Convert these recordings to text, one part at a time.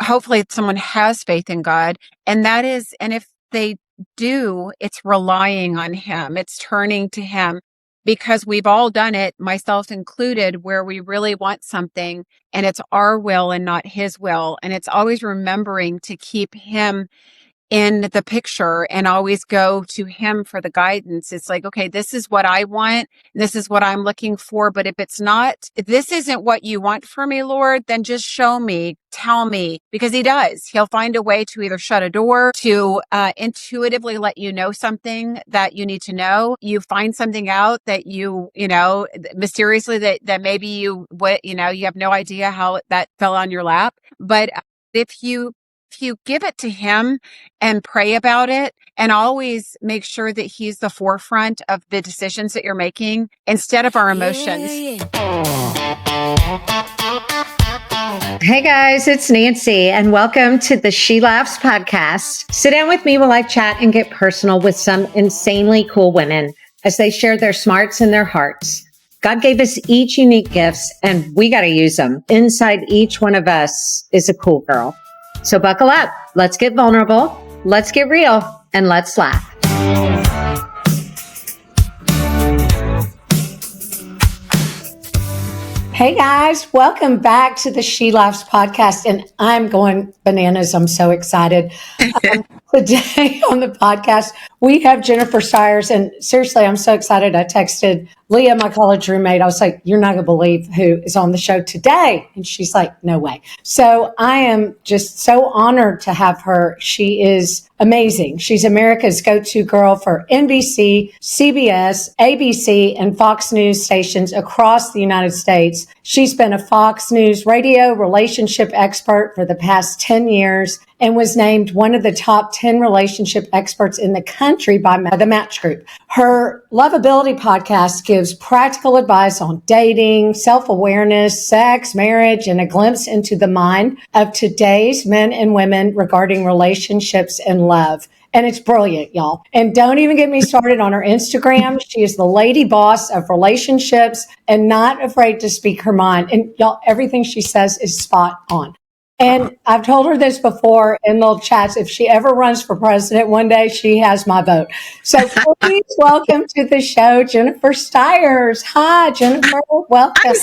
hopefully someone has faith in God. And if they do, it's relying on him. It's turning to him, because we've all done it, myself included, where we really want something and it's our will and not his will. And it's always remembering to keep him in the picture and always go to him for the guidance. It's like, okay, this is what I want. This is what I'm looking for. But if this isn't what you want for me, Lord, then just show me, tell me, because he does. He'll find a way to either shut a door, to intuitively let you know something that you need to know. You find something out that mysteriously that maybe you have no idea how that fell on your lap. But if you give it to him and pray about it, and always make sure that he's the forefront of the decisions that you're making instead of our emotions. Hey guys, it's Nancy, and welcome to the She Laughs podcast. Sit down with me while I chat and get personal with some insanely cool women as they share their smarts and their hearts. God gave us each unique gifts, and we got to use them. Inside each one of us is a cool girl. So buckle up, let's get vulnerable, let's get real, and let's laugh. Hey guys, welcome back to the She Laughs podcast, and I'm going bananas. I'm so excited. Today on the podcast, we have Jennifer Styers, and seriously, I'm so excited. I texted Leah, my college roommate. I was like, you're not going to believe who is on the show today. And she's like, no way. So I am just so honored to have her. She is amazing. She's America's go-to girl for NBC, CBS, ABC, and Fox News stations across the United States. She's been a Fox News radio relationship expert for the past 10 years and was named one of the top 10 relationship experts in the country by the Match Group. Her Lovability podcast gives practical advice on dating, self-awareness, sex, marriage, and a glimpse into the mind of today's men and women regarding relationships and love. And it's brilliant, y'all. And don't even get me started on her Instagram. She is the lady boss of relationships and not afraid to speak her mind. And y'all, everything she says is spot on. And I've told her this before in little chats. If she ever runs for president one day, she has my vote. So please welcome to the show, Jennifer Styers. Hi, Jennifer. Welcome. I'm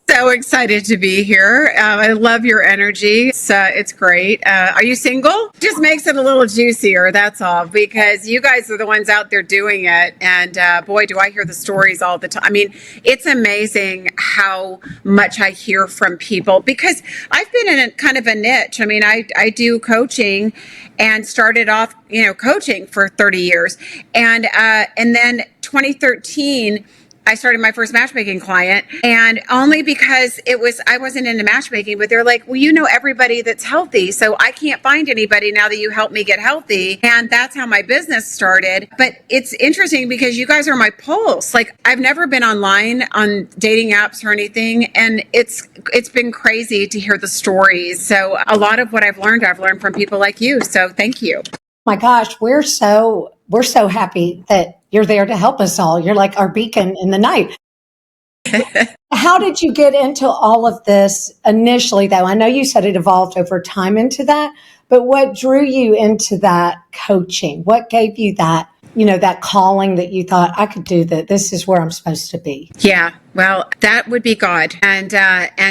so excited to be here. I love your energy. It's great. Are you single? Just makes it a little juicier, that's all, because you guys are the ones out there doing it. And boy, do I hear the stories all the time. I mean, it's amazing how much I hear from people, because I've been in a kind of a niche. I mean, I do coaching and started off, coaching for 30 years. And then 2013, I started my first matchmaking client, and only because I wasn't into matchmaking, but they're like, well, everybody that's healthy, so I can't find anybody now that you help me get healthy. And that's how my business started. But it's interesting because you guys are my pulse. Like, I've never been online on dating apps or anything, and it's been crazy to hear the stories. So a lot of what I've learned from people like you. So thank you. My gosh, we're so happy that you're there to help us all. You're like our beacon in the night. How did you get into all of this initially, though? I know you said it evolved over time into that, but what drew you into that coaching? What gave you that, that calling that you thought, I could do that? This is where I'm supposed to be. Yeah, well, that would be God. And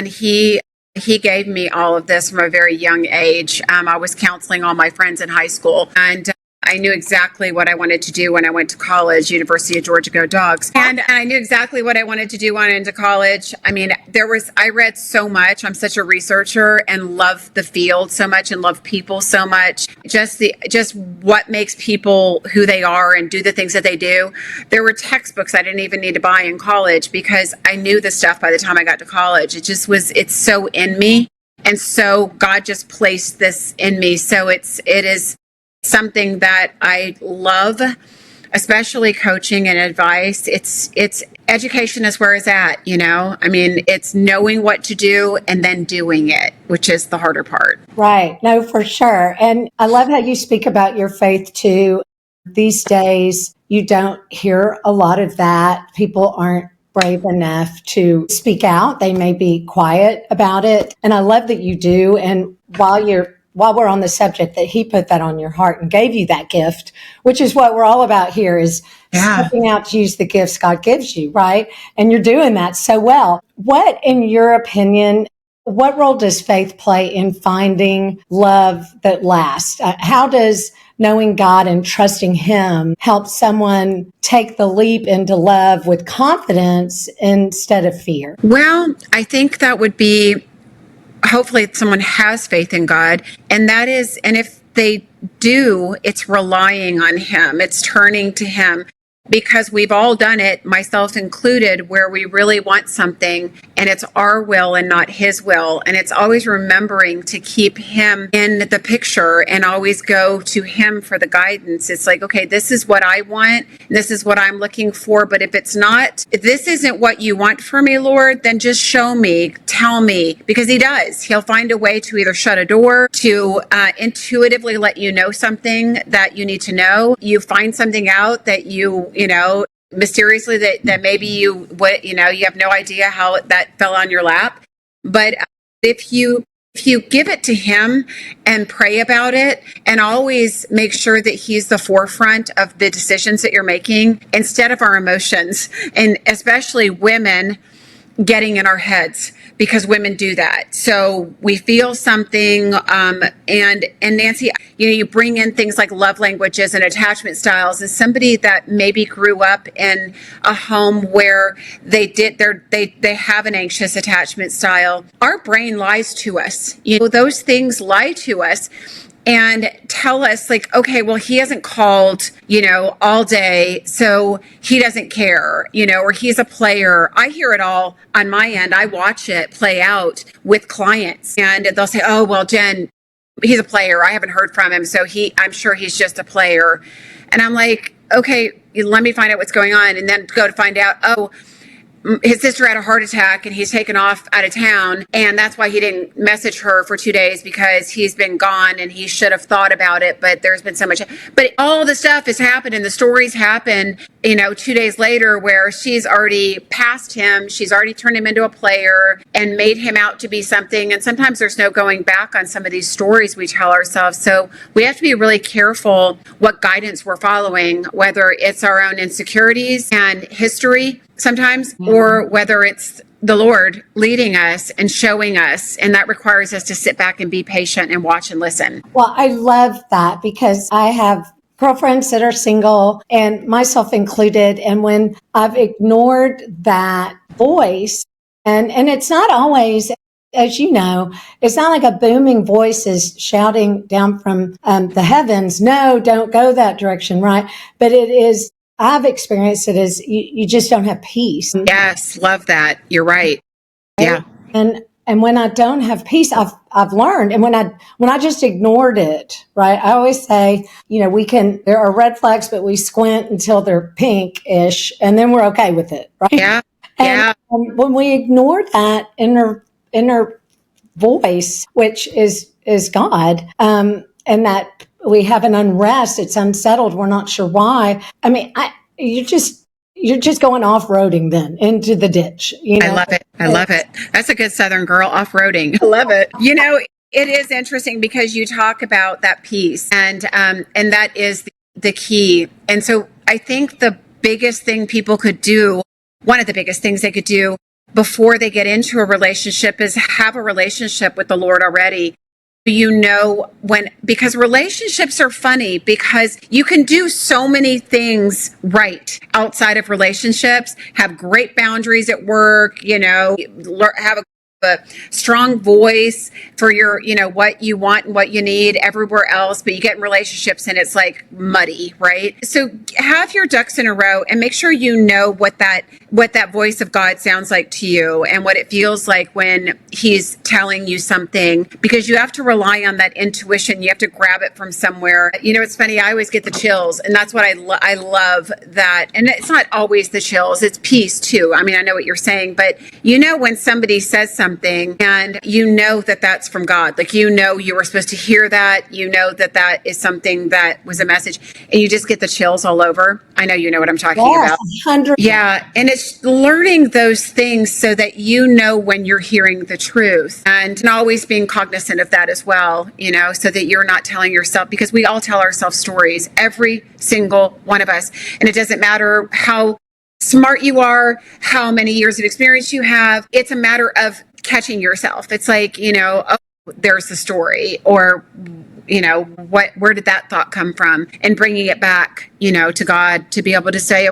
he gave me all of this from a very young age. I was counseling all my friends in high school, and I knew exactly what I wanted to do when I went to college, University of Georgia, Go Dogs. And I knew exactly what I wanted to do when I went into college. I mean, I read so much. I'm such a researcher and love the field so much and love people so much. Just what makes people who they are and do the things that they do. There were textbooks I didn't even need to buy in college because I knew the stuff by the time I got to college. It's so in me. And so God just placed this in me. So it is something that I love, especially coaching and advice. It's education is where it's at, I mean, it's knowing what to do and then doing it, which is the harder part. Right. No, for sure. And I love how you speak about your faith too. These days, you don't hear a lot of that. People aren't brave enough to speak out. They may be quiet about it. And I love that you do. And while you're while we're on the subject, that he put that on your heart and gave you that gift, which is what we're all about here, is stepping out to use the gifts God gives you, right? And you're doing that so well. What, in your opinion, what role does faith play in finding love that lasts? How does knowing God and trusting him help someone take the leap into love with confidence instead of fear? Well, I think that would be, hopefully someone has faith in God, and that is, and if they do, it's relying on him, it's turning to him, because we've all done it, myself included, where we really want something and it's our will and not his will. And it's always remembering to keep him in the picture and always go to him for the guidance. It's like, okay, this is what I want. This is what I'm looking for. But if it's not, if this isn't what you want for me, Lord, then just show me, tell me, because he does. He'll find a way to either shut a door, to intuitively let you know something that you need to know. You find something out that you mysteriously that maybe you have no idea how that fell on your lap. But if you give it to him and pray about it and always make sure that he's the forefront of the decisions that you're making instead of our emotions, and especially women getting in our heads, because women do that. So we feel something, and Nancy, you bring in things like love languages and attachment styles. As somebody that maybe grew up in a home where they have an anxious attachment style, our brain lies to us. Those things lie to us and tell us, like, okay, well, he hasn't called, all day, so he doesn't care, or he's a player. I hear it all on my end. I watch it play out with clients, and they'll say, oh, well, Jen, he's a player. I haven't heard from him, so I'm sure he's just a player. And I'm like, okay, let me find out what's going on. And then go to find out, oh, his sister had a heart attack and he's taken off out of town. And that's why he didn't message her for 2 days, because he's been gone and he should have thought about it. But there's been so much. But all the stuff has happened and the stories happen, 2 days later, where she's already passed him. She's already turned him into a player and made him out to be something. And sometimes there's no going back on some of these stories we tell ourselves. So we have to be really careful what guidance we're following, whether it's our own insecurities and history sometimes, or whether it's the Lord leading us and showing us. And that requires us to sit back and be patient and watch and listen. Well, I love that, because I have girlfriends that are single, and myself included. And when I've ignored that voice, and it's not always, as you know, it's not like a booming voice is shouting down from the heavens, no, don't go that direction, right? But it is, I've experienced it as you just don't have peace. Yes, love that. You're right. Yeah. And when I don't have peace, I've learned. And when I just ignored it, right? I always say, there are red flags, but we squint until they're pinkish, and then we're okay with it, right? Yeah. And when we ignore that inner voice, which is God, and that we have an unrest, it's unsettled, we're not sure why. I mean, you're just going off-roading then into the ditch. I love it. I love it. That's a good Southern girl, off-roading. I love it. It is interesting because you talk about that piece, and that is the key. And so I think the biggest thing people could do, one of the biggest things they could do before they get into a relationship, is have a relationship with the Lord already. Because relationships are funny, because you can do so many things right outside of relationships, have great boundaries at work, have a strong voice for your, what you want and what you need everywhere else, but you get in relationships and it's like muddy, right? So have your ducks in a row and make sure what that voice of God sounds like to you and what it feels like when he's telling you something, because you have to rely on that intuition. You have to grab it from somewhere. It's funny. I always get the chills, and that's what I love that. And it's not always the chills. It's peace too. I mean, I know what you're saying, but when somebody says something, something and you know that that's from God. Like, you know, you were supposed to hear that. You know that that is something that was a message, and you just get the chills all over. I know you know what I'm talking Yes, about. 100. Yeah. And it's learning those things so that you know when you're hearing the truth, and always being cognizant of that as well, you know, so that you're not telling yourself, because we all tell ourselves stories, every single one of us. And it doesn't matter how smart you are, how many years of experience you have. It's a matter of catching yourself. It's like, you know, oh, there's the story, or, you know, where did that thought come from? And bringing it back, you know, to God, to be able to say,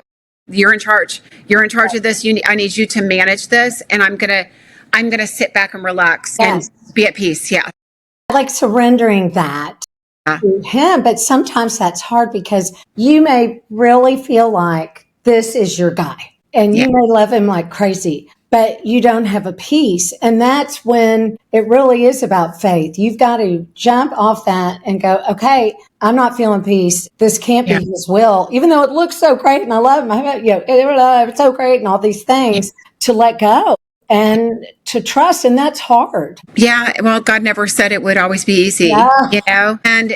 you're in charge. You're in charge of this. I need you to manage this. And I'm going to sit back and relax and Yes. be at peace. Yeah. I like surrendering that Yeah. to him, but sometimes that's hard because you may really feel like this is your guy and Yeah. you may love him like crazy, but you don't have a peace. And that's when it really is about faith. You've got to jump off that and go, okay, I'm not feeling peace. This can't be Yeah. his will, even though it looks so great and I love him. You know, it's so great and all these things, to let go and to trust. And that's hard. Yeah, well, God never said it would always be easy, Yeah. you know, and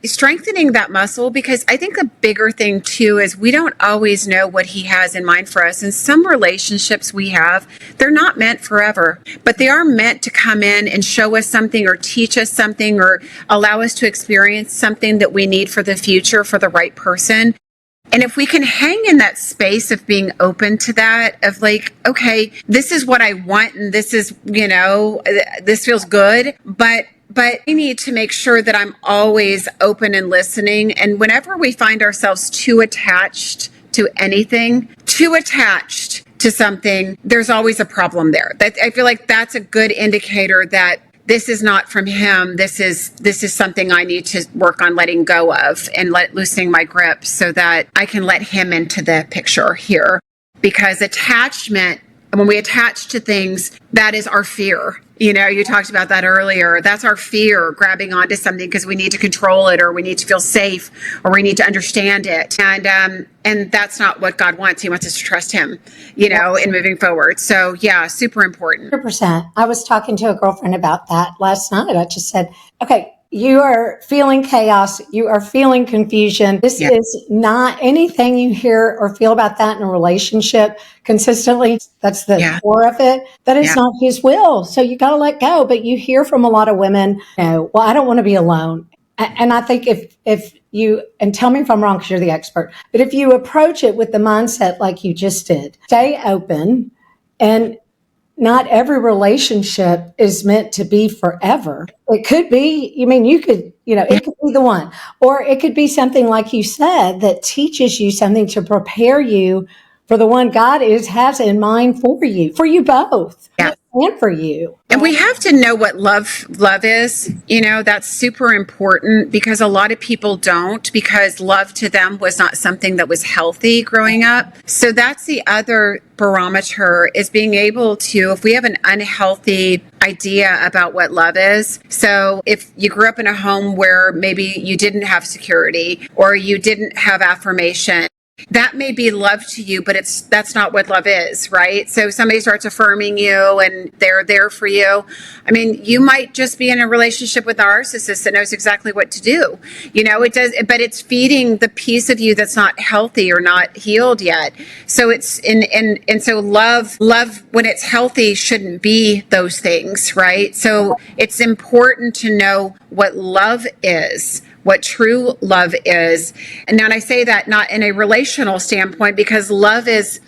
strengthening that muscle, because I think the bigger thing too is we don't always know what He has in mind for us. And some relationships we have, they're not meant forever, but they are meant to come in and show us something, or teach us something, or allow us to experience something that we need for the future, for the right person. And if we can hang in that space of being open to that, of like, okay, this is what I want, and this is, you know, this feels good, but I need to make sure that I'm always open and listening. And whenever we find ourselves too attached to anything, too attached to something, there's always a problem there. That, I feel like that's a good indicator that this is not from Him. This is something I need to work on letting go of, and loosening my grip so that I can let Him into the picture here. Because attachment, when we attach to things, that is our fear. You know, you talked about that earlier. That's our fear, grabbing onto something because we need to control it, or we need to feel safe, or we need to understand it. And that's not what God wants. He wants us to trust Him, you know, in moving forward. So yeah, super important. 100%. I was talking to a girlfriend about that last night. I just said, okay, you are feeling chaos. You are feeling confusion. This Yeah. is not anything you hear or feel about that in a relationship consistently. That's the Yeah. core of it. That is Yeah. not His will. So you got to let go. But you hear from a lot of women, you know, well, I don't want to be alone. And I think if you, and tell me if I'm wrong because you're the expert, but if you approach it with the mindset like you just did, stay open, and not every relationship is meant to be forever. It could be, I mean, you could, you know, it could be the one, or it could be something like you said that teaches you something to prepare you for the one God has in mind for you both, Yeah. and for you. And we have to know what love is. You know, that's super important, because a lot of people don't, because love to them was not something that was healthy growing up. So that's the other barometer, is being able to, if we have an unhealthy idea about what love is. So if you grew up in a home where maybe you didn't have security, or you didn't have affirmation, that may be love to you, but that's not what love is, right? So somebody starts affirming you and they're there for you. I mean, you might just be in a relationship with a narcissist that knows exactly what to do. You know, it does, but it's feeding the piece of you that's not healthy or not healed yet. So it's and so love when it's healthy shouldn't be those things, right? So it's important to know what love is, what true love is. And now, and I say that not in a relational standpoint, because love is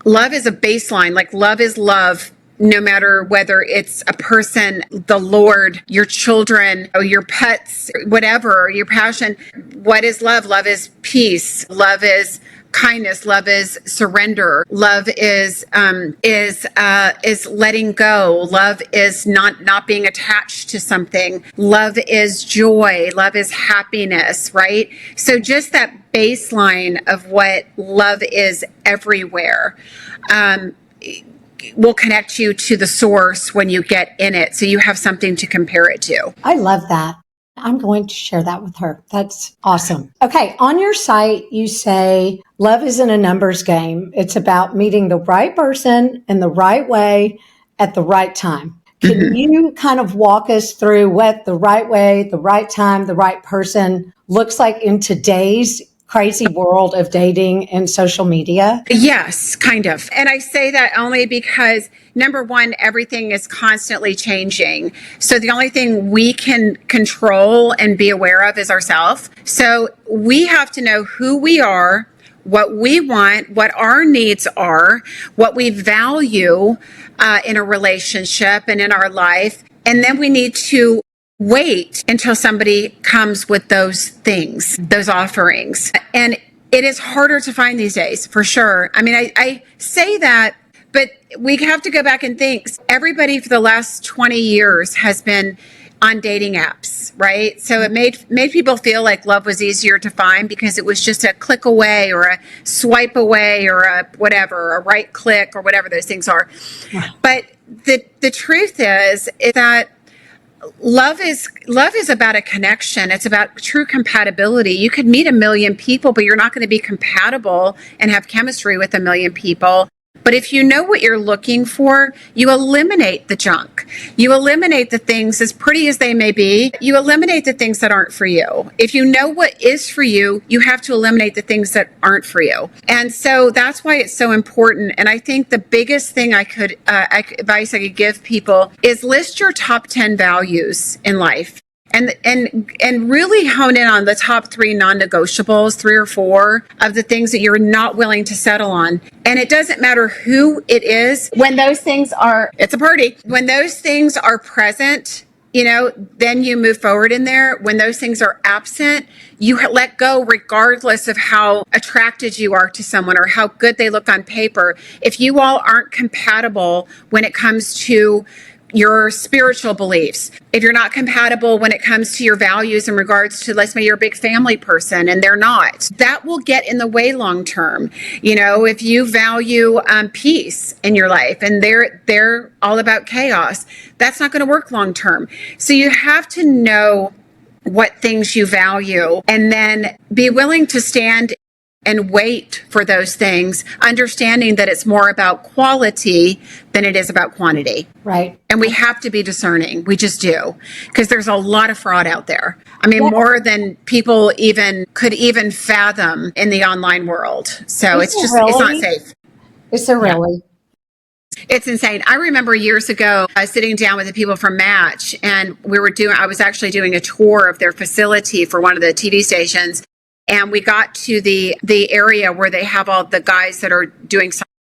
a baseline. Like, love is love, no matter whether it's a person, the Lord, your children, or your pets, whatever, your passion. What is love? Love is peace. Love is kindness. Love is surrender. Love is letting go. Love is not being attached to something. Love is joy. Love is happiness, right? So just that baseline of what love is everywhere will connect you to the source when you get in it, so you have something to compare it to. I love that. I'm going to share that with her. That's awesome. Okay. On your site, you say love isn't a numbers game. It's about meeting the right person in the right way at the right time. Can Mhm. you kind of walk us through what the right way, the right time, the right person looks like in today's crazy world of dating and social media? Yes, kind of. And I say that only because number one, everything is constantly changing. So the only thing we can control and be aware of is ourselves. So we have to know who we are, what we want, what our needs are, what we value in a relationship and in our life. And then we need to wait until somebody comes with those things, those offerings. And it is harder to find these days, for sure. I mean, I say that, but we have to go back and think. Everybody for the last 20 years has been on dating apps, right? So it made people feel like love was easier to find because it was just a click away or a swipe away or a whatever, a right click or whatever those things are. But the truth is that love is about a connection. It's about true compatibility. You could meet a million people, but you're not going to be compatible and have chemistry with a million people. But if you know what you're looking for, you eliminate the junk. You eliminate the things, as pretty as they may be, you eliminate the things that aren't for you. If you know what is for you, you have to eliminate the things that aren't for you. And so that's why it's so important. And I think the biggest thing advice I could give people is list your top 10 values in life. And really hone in on the top 3 non-negotiables, 3 or 4 of the things that you're not willing to settle on. And it doesn't matter who it is. When those things are, it's a party. When those things are present, then you move forward in there. When those things are absent, you let go regardless of how attracted you are to someone or how good they look on paper. If you all aren't compatible when it comes to your spiritual beliefs, if you're not compatible when it comes to your values in regards to, let's say you're a big family person and they're not, that will get in the way long term. If you value peace in your life and they're all about chaos, that's not going to work long term. So you have to know what things you value and then be willing to stand and wait for those things, understanding that it's more about quality than it is about quantity. Right. And we have to be discerning. We just do. Because there's a lot of fraud out there. I mean, more than people could even fathom in the online world. So it's not safe. Is there really? It's insane. I remember years ago sitting down with the people from Match, and I was actually doing a tour of their facility for one of the TV stations. And we got to the area where they have all the guys that are doing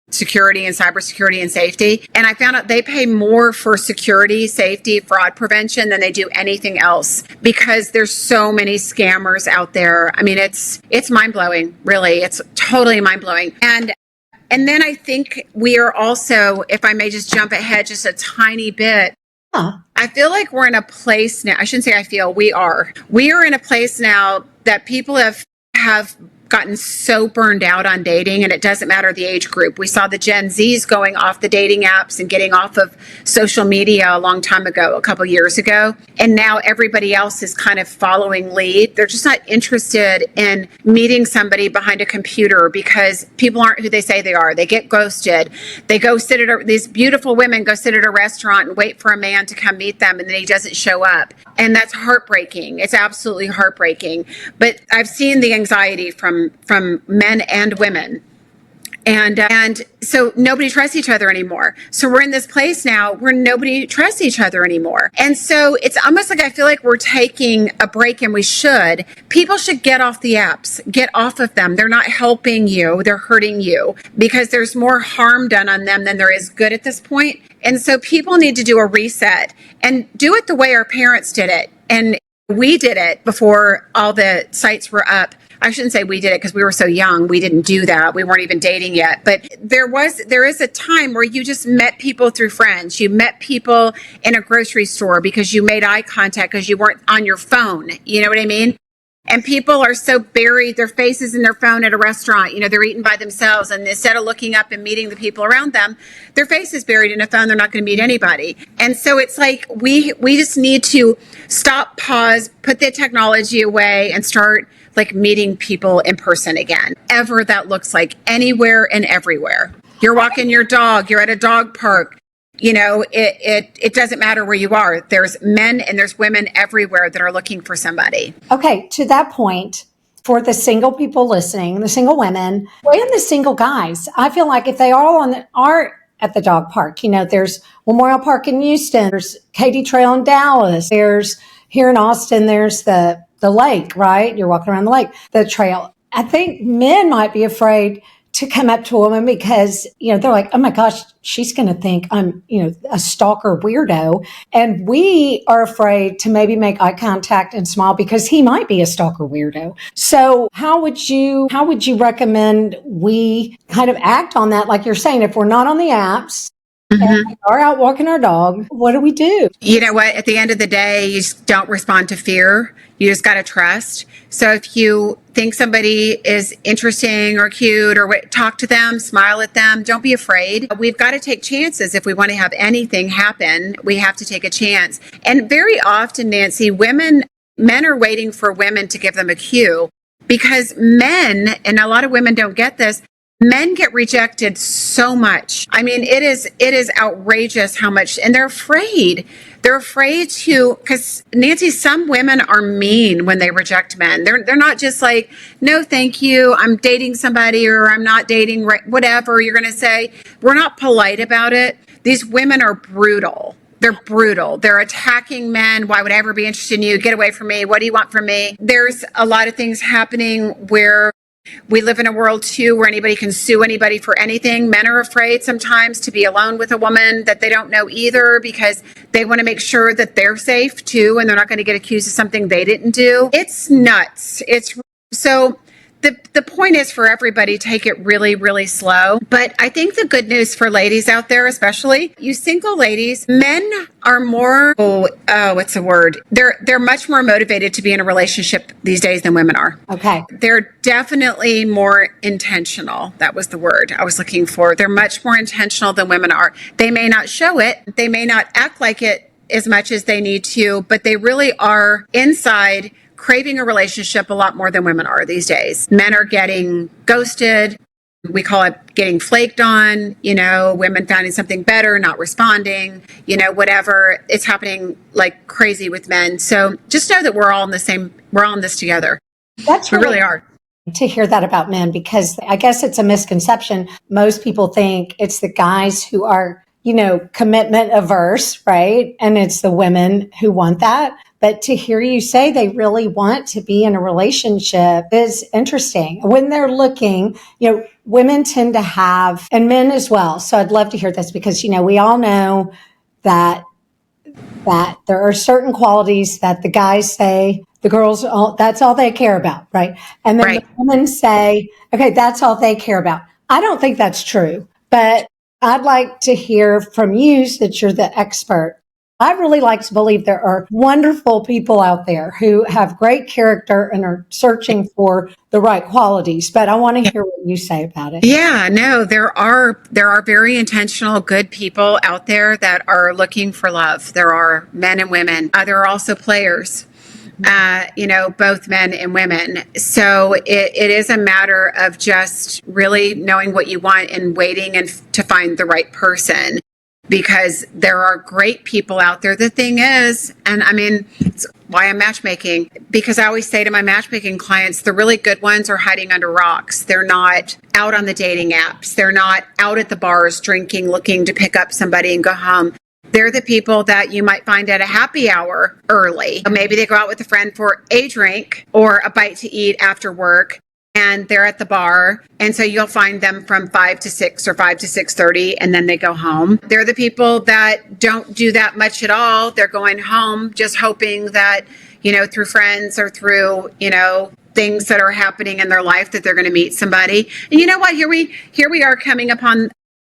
security and cybersecurity and safety. And I found out they pay more for security, safety, fraud prevention than they do anything else because there's so many scammers out there. I mean, it's mind-blowing, really. It's totally mind-blowing. And then I think we are also, if I may just jump ahead just a tiny bit, I feel like we're in a place now. I shouldn't say I feel, we are. We are in a place now that people have gotten so burned out on dating, and it doesn't matter the age group. We saw the Gen Zs going off the dating apps and getting off of social media a long time ago, a couple years ago. And now everybody else is kind of following lead. They're just not interested in meeting somebody behind a computer because people aren't who they say they are. They get ghosted. They go these beautiful women go sit at a restaurant and wait for a man to come meet them, and then he doesn't show up. And that's heartbreaking. It's absolutely heartbreaking. But I've seen the anxiety from men and women. And so nobody trusts each other anymore. So we're in this place now where nobody trusts each other anymore. And so it's almost like I feel like we're taking a break, and we should. People should get off the apps, get off of them. They're not helping you. They're hurting you because there's more harm done on them than there is good at this point. And so people need to do a reset and do it the way our parents did it. And we did it before all the sites were up. I shouldn't say we did it because we were so young. We didn't do that. We weren't even dating yet. But there is a time where you just met people through friends. You met people in a grocery store because you made eye contact because you weren't on your phone. You know what I mean? And people are so buried, their faces in their phone at a restaurant. They're eating by themselves. And instead of looking up and meeting the people around them, their face is buried in a phone. They're not going to meet anybody. And so it's like we just need to stop, pause, put the technology away, and start meeting people in person again. Ever that looks like, anywhere and everywhere. You're walking your dog. You're at a dog park. it doesn't matter where you are. There's men and there's women everywhere that are looking for somebody. Okay, to that point, for the single people listening, the single women and the single guys, I feel like if they all are at the dog park, there's Memorial Park in Houston, there's Katy Trail in Dallas, there's here in Austin, there's the lake, right? You're walking around the lake, the trail. I think men might be afraid to come up to a woman because, they're like, oh my gosh, she's going to think I'm, a stalker weirdo. And we are afraid to maybe make eye contact and smile because he might be a stalker weirdo. So how would you recommend we kind of act on that? Like you're saying, if we're not on the apps, and we are out walking our dog, what do we do? You know what? At the end of the day, you just don't respond to fear. You just got to trust. So if you think somebody is interesting or cute or talk to them, smile at them, don't be afraid. We've got to take chances. If we want to have anything happen, we have to take a chance. And very often, Nancy, men are waiting for women to give them a cue because men, and a lot of women don't get this, men get rejected so much. I mean, it is outrageous how much, and they're afraid. They're afraid to, because Nancy, some women are mean when they reject men. They're not just like, no, thank you, I'm dating somebody, or I'm not dating, whatever you're going to say. We're not polite about it. These women are brutal. They're brutal. They're attacking men. Why would I ever be interested in you? Get away from me. What do you want from me? There's a lot of things happening where we live in a world too where anybody can sue anybody for anything. Men are afraid sometimes to be alone with a woman that they don't know either because they want to make sure that they're safe too and they're not going to get accused of something they didn't do. It's nuts. So the point is for everybody, take it really, really slow. But I think the good news for ladies out there, especially you single ladies, men are more, what's the word? They're much more motivated to be in a relationship these days than women are. Okay. They're definitely more intentional. That was the word I was looking for. They're much more intentional than women are. They may not show it. They may not act like it as much as they need to, but they really are inside craving a relationship a lot more than women are these days. Men are getting ghosted. We call it getting flaked on, women finding something better, not responding, whatever. It's happening like crazy with men. So just know that we're all in this together. We really are. To hear that about men, because I guess it's a misconception. Most people think it's the guys who are, commitment averse, right? And it's the women who want that. But to hear you say they really want to be in a relationship is interesting. When they're looking, women tend to have, and men as well. So I'd love to hear this because, we all know that there are certain qualities that the guys say, the girls, that's all they care about, right? And then the women say, okay, that's all they care about. I don't think that's true, but I'd like to hear from you since you're the expert. I really like to believe there are wonderful people out there who have great character and are searching for the right qualities, but I want to hear what you say about it. Yeah, no, there are very intentional, good people out there that are looking for love. There are men and women. There are also players, both men and women. So it is a matter of just really knowing what you want and waiting and to find the right person. Because there are great people out there. The thing is, and I mean, it's why I'm matchmaking, because I always say to my matchmaking clients, the really good ones are hiding under rocks. They're not out on the dating apps. They're not out at the bars drinking, looking to pick up somebody and go home. They're the people that you might find at a happy hour early. Maybe they go out with a friend for a drink or a bite to eat after work. And they're at the bar. And so you'll find them from 5 to 6 or 5 to 6:30, and then they go home. They're the people that don't do that much at all. They're going home just hoping that, through friends or through, things that are happening in their life that they're going to meet somebody. And you know what? Here we are coming upon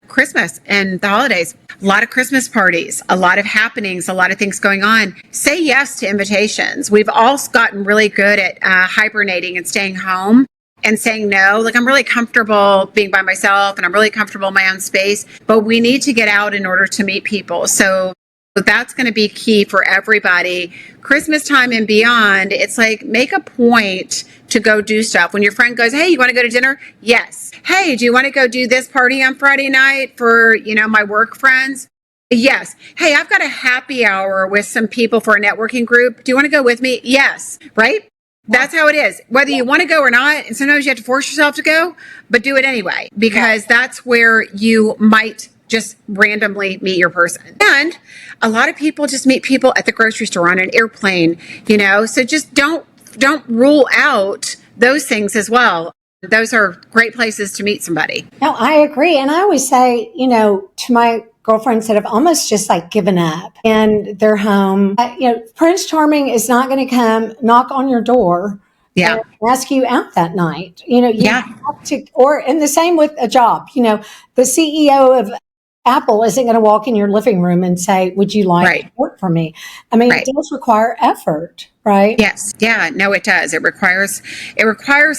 Christmas and the holidays. A lot of Christmas parties, a lot of happenings, a lot of things going on. Say yes to invitations. We've all gotten really good at hibernating and staying home. And saying no, like I'm really comfortable being by myself and I'm really comfortable in my own space, but we need to get out in order to meet people. So that's going to be key for everybody. Christmas time and beyond, it's like make a point to go do stuff. When your friend goes, hey, you want to go to dinner? Yes. Hey, do you want to go do this party on Friday night for, my work friends? Yes. Hey, I've got a happy hour with some people for a networking group. Do you want to go with me? Yes. Right? That's how it is. Whether you want to go or not, and sometimes you have to force yourself to go, but do it anyway, because that's where you might just randomly meet your person. And a lot of people just meet people at the grocery store, on an airplane, so just don't rule out those things as well. Those are great places to meet somebody. No, I agree. And I always say, to my girlfriends that have almost just like given up and they're home, Prince Charming is not going to come knock on your door and Yeah. ask you out that night. You Yeah. have to, and the same with a job. The CEO of Apple isn't going to walk in your living room and say, would you like to Right. work for me? I mean, it Right. does require effort, right? Yes. Yeah. No, it does. It requires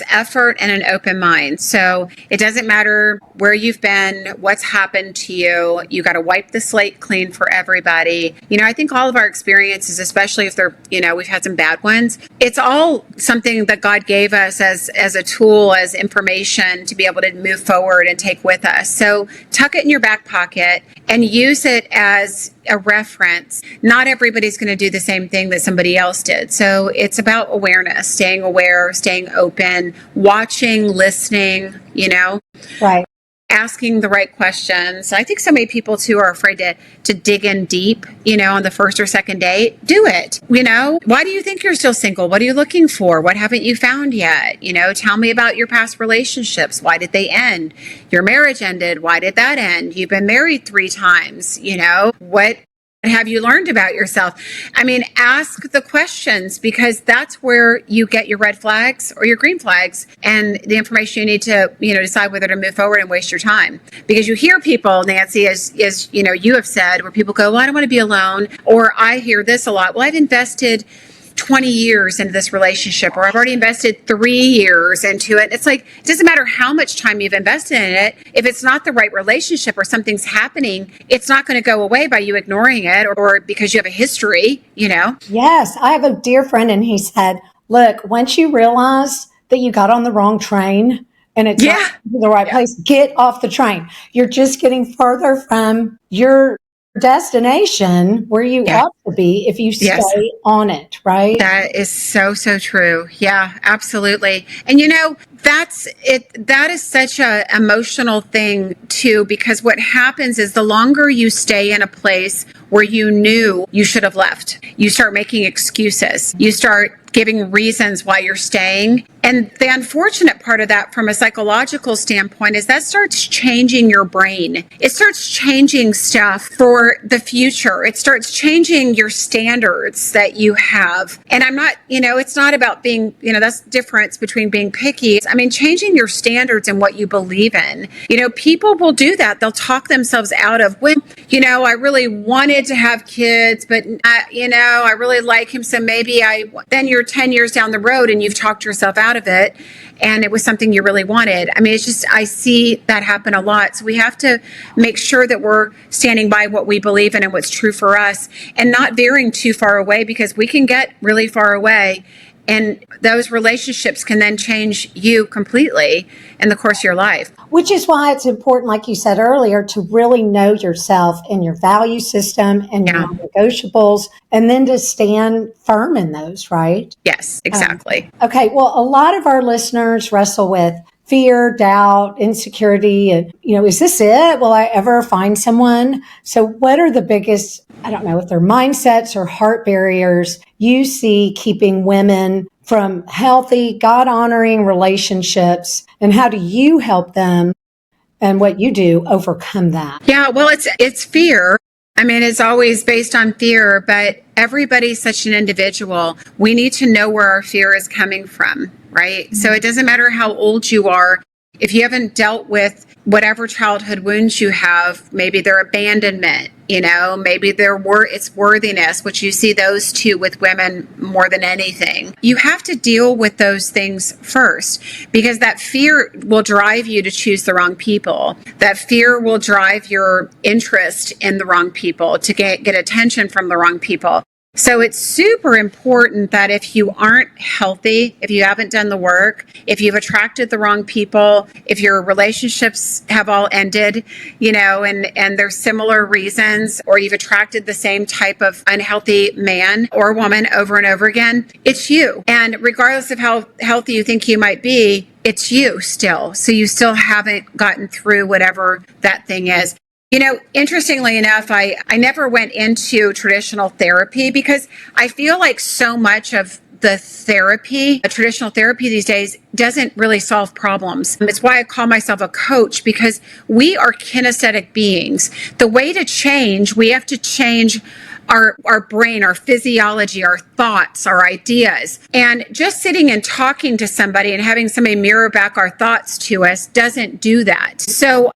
effort and an open mind. So it doesn't matter where you've been, what's happened to you. You got to wipe the slate clean for everybody. I think all of our experiences, especially if they're, we've had some bad ones, it's all something that God gave us as a tool, as information to be able to move forward and take with us. So tuck it in your back pocket and use it as a reference. Not everybody's going to do the same thing that somebody else did. So it's about awareness, staying aware, staying open, watching, listening, Right. asking the right questions. I think so many people too are afraid to dig in deep, on the first or second date. Do it. Why do you think you're still single? What are you looking for? What haven't you found yet? Tell me about your past relationships. Why did they end? Your marriage ended. Why did that end? You've been married 3 times. What have you learned about yourself? I mean, ask the questions, because that's where you get your red flags or your green flags and the information you need to, decide whether to move forward and waste your time. Because you hear people, Nancy, as you have said, where people go, well, I don't want to be alone. Or I hear this a lot. Well, I've invested 20 years into this relationship, or I've already invested 3 years into it. It's like, it doesn't matter how much time you've invested in it. If it's not the right relationship or something's happening, it's not going to go away by you ignoring it, or because you have a history, Yes, I have a dear friend, and he said, look, once you realize that you got on the wrong train and it's not Yeah. the right place, get off the train. You're just getting further from your destination where you Yeah. ought to be if you Yes. stay on it, right? That is so, so true. Yeah, absolutely. And that's it. That is such a emotional thing too, because what happens is the longer you stay in a place where you knew you should have left, you start making excuses. You start giving reasons why you're staying. And the unfortunate part of that from a psychological standpoint is that starts changing your brain. It starts changing stuff for the future. It starts changing your standards that you have. And I'm not, it's not about being, that's the difference between being picky. I mean, changing your standards and what you believe in. People will do that. They'll talk themselves out of, when, I really wanted to have kids, but, I really like him. So maybe then you're 10 years down the road and you've talked yourself out of it, and it was something you really wanted. I mean, it's just, I see that happen a lot. So we have to make sure that we're standing by what we believe in and what's true for us, and not veering too far away, because we can get really far away, and those relationships can then change you completely in the course of your life. Which is why it's important, like you said earlier, to really know yourself and your value system and your Yeah. non-negotiables, and then to stand firm in those, right? Yes, exactly. Okay, well, a lot of our listeners wrestle with fear, doubt, insecurity, and, is this it? Will I ever find someone? So what are the biggest, I don't know if they're mindsets or heart barriers you see keeping women from healthy, God-honoring relationships, and how do you help them and what you do overcome that? Yeah, well, it's fear. I mean, it's always based on fear, but everybody's such an individual. We need to know where our fear is coming from, right? Mm-hmm. So it doesn't matter how old you are. If you haven't dealt with whatever childhood wounds you have, maybe they're abandonment, maybe it's worthiness, which you see those two with women more than anything. You have to deal with those things first, because that fear will drive you to choose the wrong people. That fear will drive your interest in the wrong people, to get attention from the wrong people. So it's super important that if you aren't healthy, if you haven't done the work, if you've attracted the wrong people, if your relationships have all ended, and there's similar reasons, or you've attracted the same type of unhealthy man or woman over and over again, it's you. And regardless of how healthy you think you might be, it's you still. So you still haven't gotten through whatever that thing is. Interestingly enough, I never went into traditional therapy because I feel like so much of the traditional therapy these days doesn't really solve problems. It's why I call myself a coach, because we are kinesthetic beings. The way to change, we have to change our brain, our physiology, our thoughts, our ideas. And just sitting and talking to somebody and having somebody mirror back our thoughts to us doesn't do that. So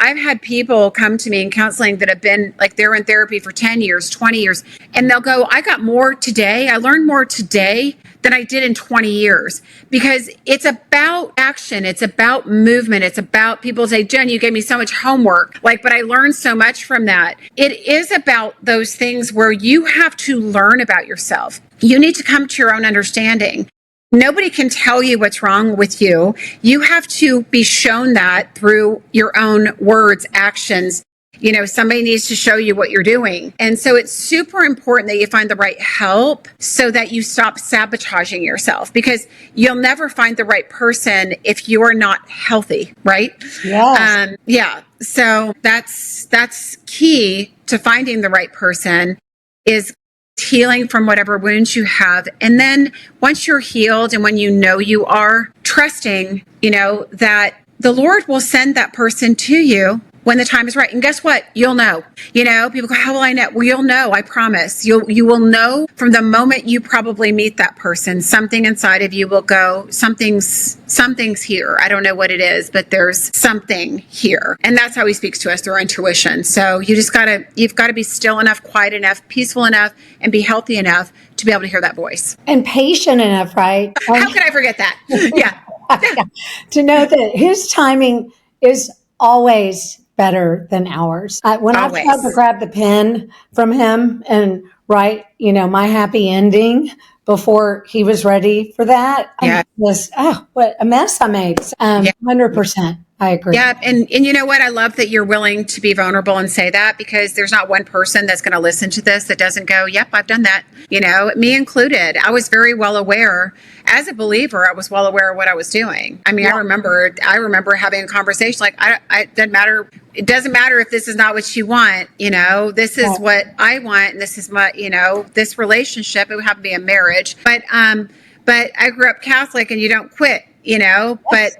I've had people come to me in counseling that have been like, they're in therapy for 10 years, 20 years, and they'll go, I got more today. I learned more today than I did in 20 years, because it's about action. It's about movement. It's about, people say, Jen, you gave me so much homework, but I learned so much from that. It is about those things where you have to learn about yourself. You need to come to your own understanding. Nobody can tell you what's wrong with you. You have to be shown that through your own words, actions. Somebody needs to show you what you're doing. And so it's super important that you find the right help so that you stop sabotaging yourself, because you'll never find the right person if you're not healthy, right? Yes. Yeah. So that's key to finding the right person, is healing from whatever wounds you have. And then once you're healed, and when you are, trusting, that the Lord will send that person to you when the time is right. And guess what? You'll know. People go, how will I know? Well, you'll know. I promise. You will know from the moment you probably meet that person. Something inside of you will go, something's here. I don't know what it is, but there's something here. And that's how he speaks to us, through our intuition. So you've got to be still enough, quiet enough, peaceful enough, and be healthy enough to be able to hear that voice. And patient enough, right? How could I forget that? Yeah. To know that his timing is always better than ours. When I've tried to Always. grab the pen from him and write, my happy ending before he was ready for that, Yeah. what a mess I made. Yeah. 100%. I agree. Yeah. And you know what? I love that you're willing to be vulnerable and say that, because there's not one person that's going to listen to this that doesn't go, yep, I've done that. Me included. I was very well aware. As a believer, I was well aware of what I was doing. I mean, yeah. I remember having a conversation like, it doesn't matter. It doesn't matter if this is not what you want. This is what I want. And this is what, this relationship, it would have to be a marriage. But I grew up Catholic, and you don't quit, but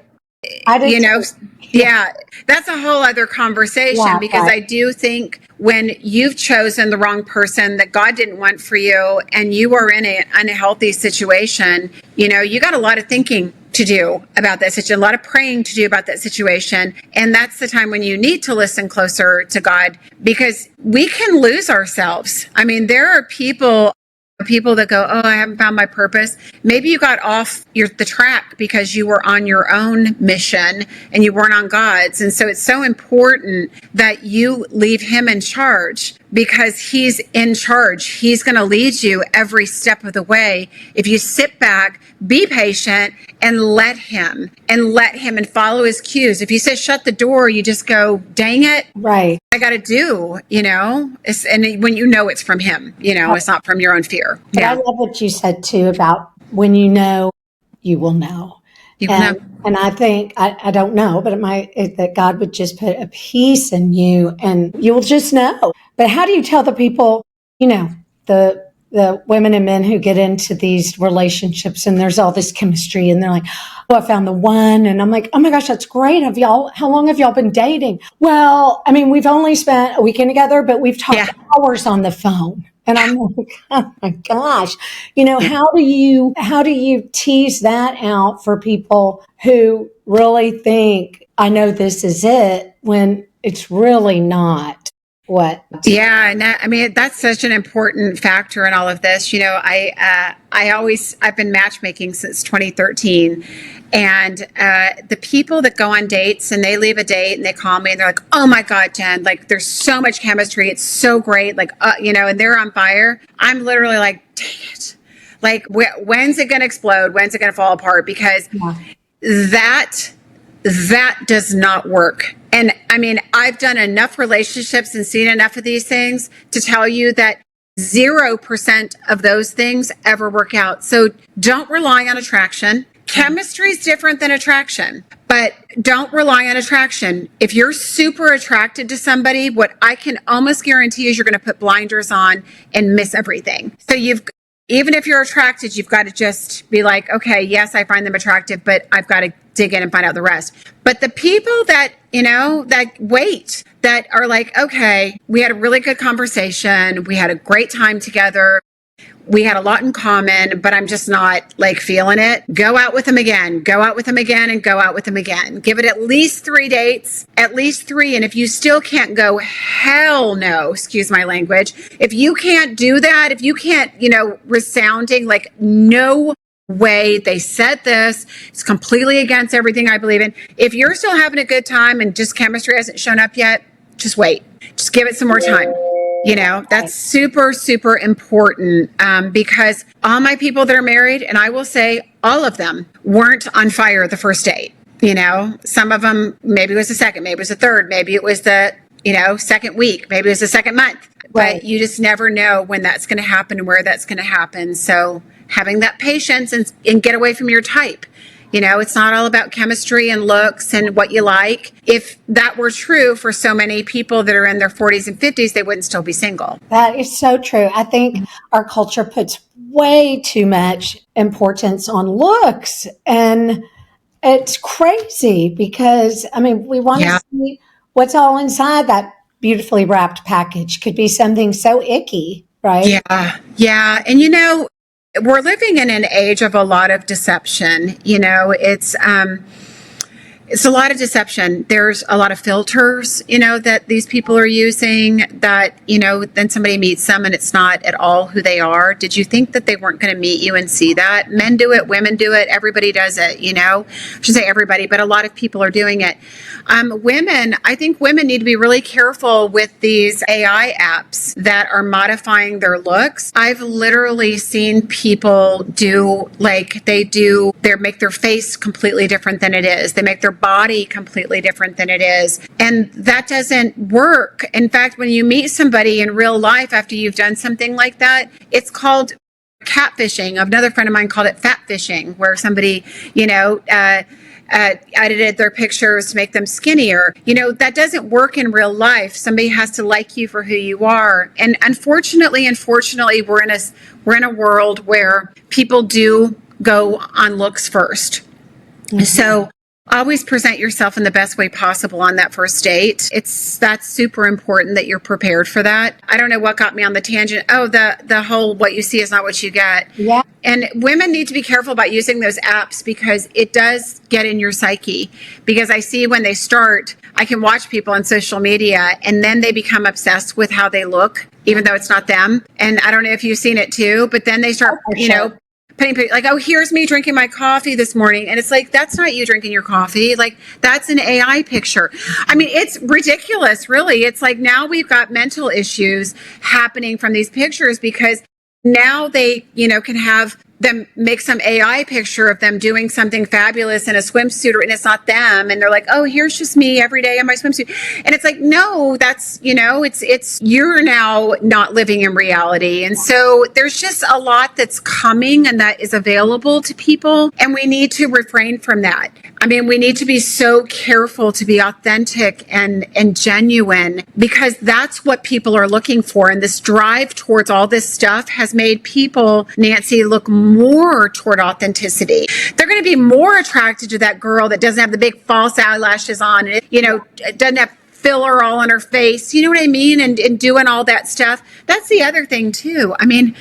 yeah, that's a whole other conversation, because I do think when you've chosen the wrong person that God didn't want for you, and you are in an unhealthy situation, you got a lot of thinking to do about that situation, a lot of praying to do about that situation. And that's the time when you need to listen closer to God, because we can lose ourselves. I mean, there are people that go, oh, I haven't found my purpose. Maybe you got off the track because you were on your own mission and you weren't on God's. And so it's so important that you leave him in charge, because he's in charge. He's going to lead you every step of the way. If you sit back, be patient, and let him and follow his cues. If he says shut the door, you just go, dang it. Right. I got to do, and when it's from him, it's not from your own fear. But I love what you said too about when you know, you will know. And I think, I don't know, but that God would just put a peace in you, and you will just know. But how do you tell the people, the women and men who get into these relationships and there's all this chemistry and they're like, oh, I found the one. And I'm like, oh my gosh, that's great. How long have y'all been dating? Well, I mean, we've only spent a weekend together, but we've talked hours on the phone. And I'm like, oh my gosh, how do you tease that out for people who really think, I know this is it, when it's really not? What? Yeah, and I mean that's such an important factor in all of this. I've been matchmaking since 2013, and the people that go on dates and they leave a date and they call me and they're like, "Oh my God, Jen! Like there's so much chemistry. It's so great. Like and they're on fire." I'm literally like, "Dang it! Like when's it going to explode? When's it going to fall apart?" Because Yeah. that that does not work. And I mean, I've done enough relationships and seen enough of these things to tell you that 0% of those things ever work out. So don't rely on attraction. Chemistry is different than attraction, but don't rely on attraction. If you're super attracted to somebody, what I can almost guarantee is you're going to put blinders on and miss everything. So even if you're attracted, you've got to just be like, okay, yes, I find them attractive, but I've got to dig in and find out the rest. But the people that, that wait, that are like, okay, we had a really good conversation. We had a great time together. We had a lot in common, but I'm just not like feeling it. Go out with them again, go out with them again, and go out with them again. Give it at least 3 dates, at least 3. And if you still can't go, hell no, excuse my language. If you can't do that, if you can't, resounding like no way they said this, it's completely against everything I believe in. If you're still having a good time and just chemistry hasn't shown up yet, just wait. Just give it some more time. That's super, super important because all my people that are married, and I will say all of them, weren't on fire the first date. Some of them, maybe it was the second, maybe it was the third, maybe it was the, second week, maybe it was the second month. Right. But you just never know when that's going to happen and where that's going to happen. So having that patience and get away from your type. It's not all about chemistry and looks and what you like. If that were true for so many people that are in their 40s and 50s, they wouldn't still be single. That is so true. I think our culture puts way too much importance on looks, and it's crazy because, I mean, we want to see what's all inside that beautifully wrapped package. Could be something so icky, right? Yeah. Yeah. And we're living in an age of a lot of deception. It's a lot of deception. There's a lot of filters, that these people are using that, then somebody meets them and it's not at all who they are. Did you think that they weren't going to meet you and see that? Men do it, women do it, everybody does it, I should say everybody, but a lot of people are doing it. I think women need to be really careful with these AI apps that are modifying their looks. I've literally seen people they make their face completely different than it is. They make their body completely different than it is. And that doesn't work. In fact, when you meet somebody in real life after you've done something like that, it's called catfishing. Another friend of mine called it fat fishing, where somebody, edited their pictures to make them skinnier. That doesn't work in real life. Somebody has to like you for who you are. And unfortunately, we're in a world where people do go on looks first. Mm-hmm. So always present yourself in the best way possible on that first date. That's super important that you're prepared for that. I don't know what got me on the tangent. Oh, the whole what you see is not what you get. Yeah. And women need to be careful about using those apps because it does get in your psyche. Because I see when they start, I can watch people on social media and then they become obsessed with how they look, even though it's not them. And I don't know if you've seen it too, but then they start, putting like, oh, here's me drinking my coffee this morning. And it's like, that's not you drinking your coffee. Like, that's an AI picture. I mean, it's ridiculous, really. It's like now we've got mental issues happening from these pictures because now they, can have them make some AI picture of them doing something fabulous in a swimsuit and it's not them. And they're like, oh, here's just me every day in my swimsuit. And it's like, no, that's, it's you're now not living in reality. And so there's just a lot that's coming and that is available to people. And we need to refrain from that. I mean, we need to be so careful to be authentic and genuine because that's what people are looking for. And this drive towards all this stuff has made people, Nancy, look more toward authenticity. They're going to be more attracted to that girl that doesn't have the big false eyelashes on and, doesn't have filler all on her face. You know what I mean? And doing all that stuff. That's the other thing too. I mean,